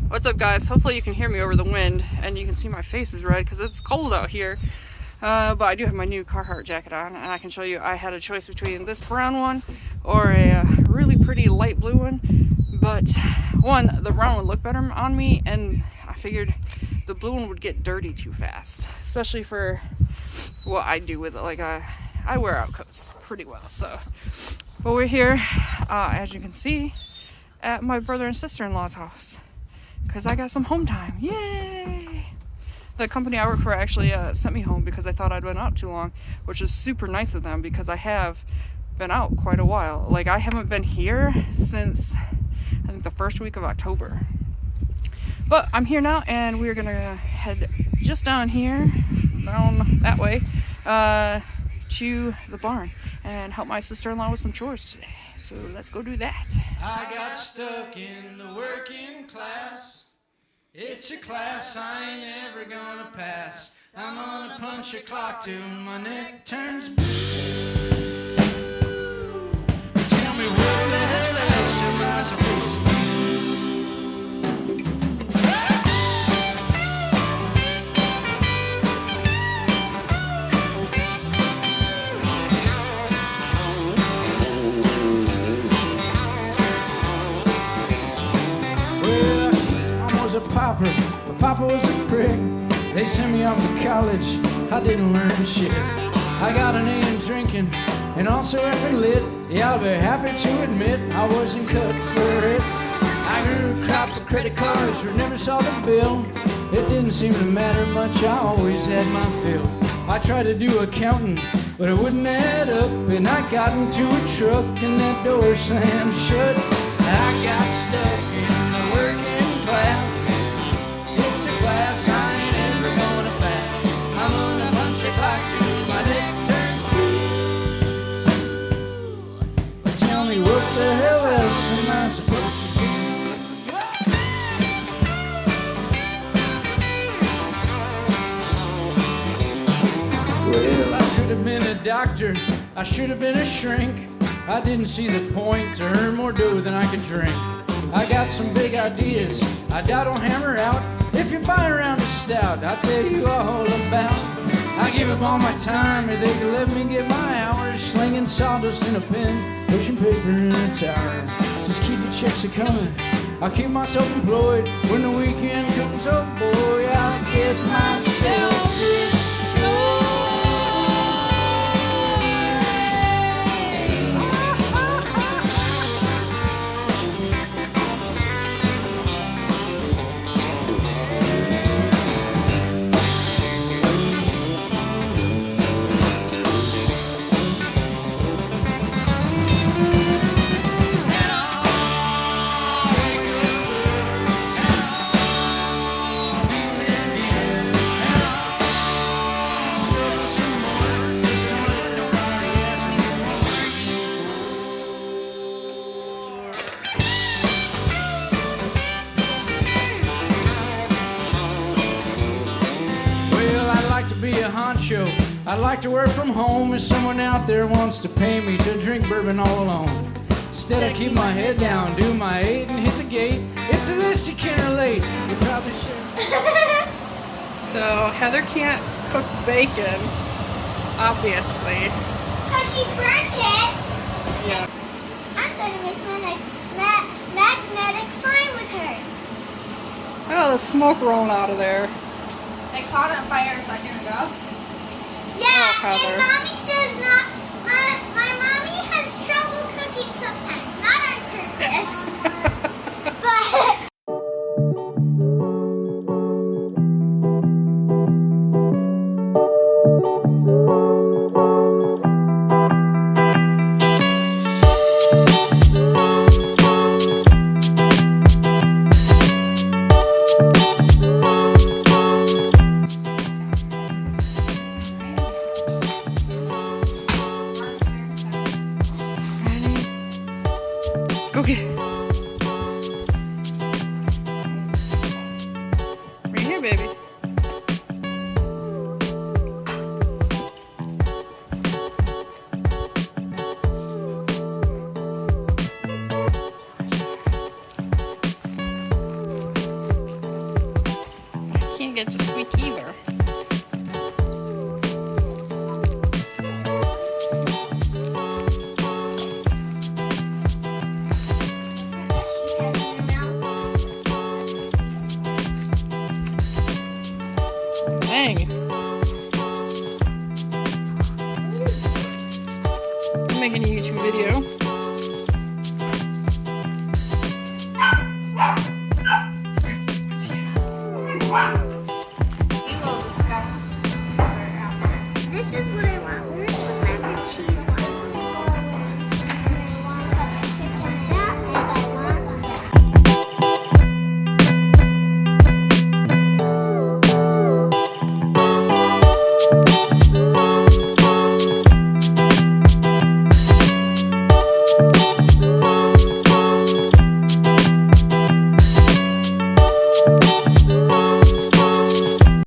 What's up, guys? Hopefully you can hear me over the wind and you can see my face is red because it's cold out here. But I do have my new Carhartt jacket on, and I can show you I had a choice between this brown one or a really pretty light blue one. But one, the brown one looked better on me, and I figured the blue one would get dirty too fast, especially for what I do with it. Like I wear out coats pretty well. So, but we're here, as you can see, at my brother and sister-in-law's house because I got some home time. Yay! The company I work for actually sent me home because I thought I'd been out too long, which is super nice of them because I have been out quite a while. Like, I haven't been here since I think the first week of October. But I'm here now, and we're gonna head just down here, down that way, to the barn and help my sister-in-law with some chores today. So let's go do that. I got stuck in the working class. It's a class I ain't ever gonna pass. I'm gonna punch a clock till my neck turns blue. Tell me where the hell else am I supposed to be? My papa was a prick. They sent me off to college. I didn't learn shit. I got an A in drinking and also effing lit. Yeah, I'll be happy to admit I wasn't cut for it. I grew a crop of credit cards but never saw the bill. It didn't seem to matter much. I always had my fill. I tried to do accounting, but it wouldn't add up. And I got into a truck and that door slammed shut. I got stuck in the working class. Class I ain't ever gonna pass. I'm gonna punch a clock till my neck turns blue. But tell me what the hell else am I supposed to do? Well, I could have been a doctor, I should have been a shrink. I didn't see the point to earn more dough than I could drink. I got some big ideas, I doubt I'll hammer out. If you buy around a stout, I'll tell you all about. I give up all my time, or they can let me get my hours. Slinging sawdust in a pen, pushing paper in a tower. Just keep the checks a-coming, I'll keep myself employed. When the weekend comes, oh boy, I'll get myself restored. I'd like to work from home if someone out there wants to pay me to drink bourbon all alone. Instead I keep my head down, do my 8 and hit the gate. If to this you can relate, you probably should. So Heather can't cook bacon, obviously. Because she burnt it. Yeah. I'm going to make magnetic slime with her. Oh, the smoke rolling out of there. They caught it on fire a second ago. Yeah, Oh, and Heather. Mommy does not. My mommy has trouble cooking sometimes, not on purpose. But. Okay. get to squeak either.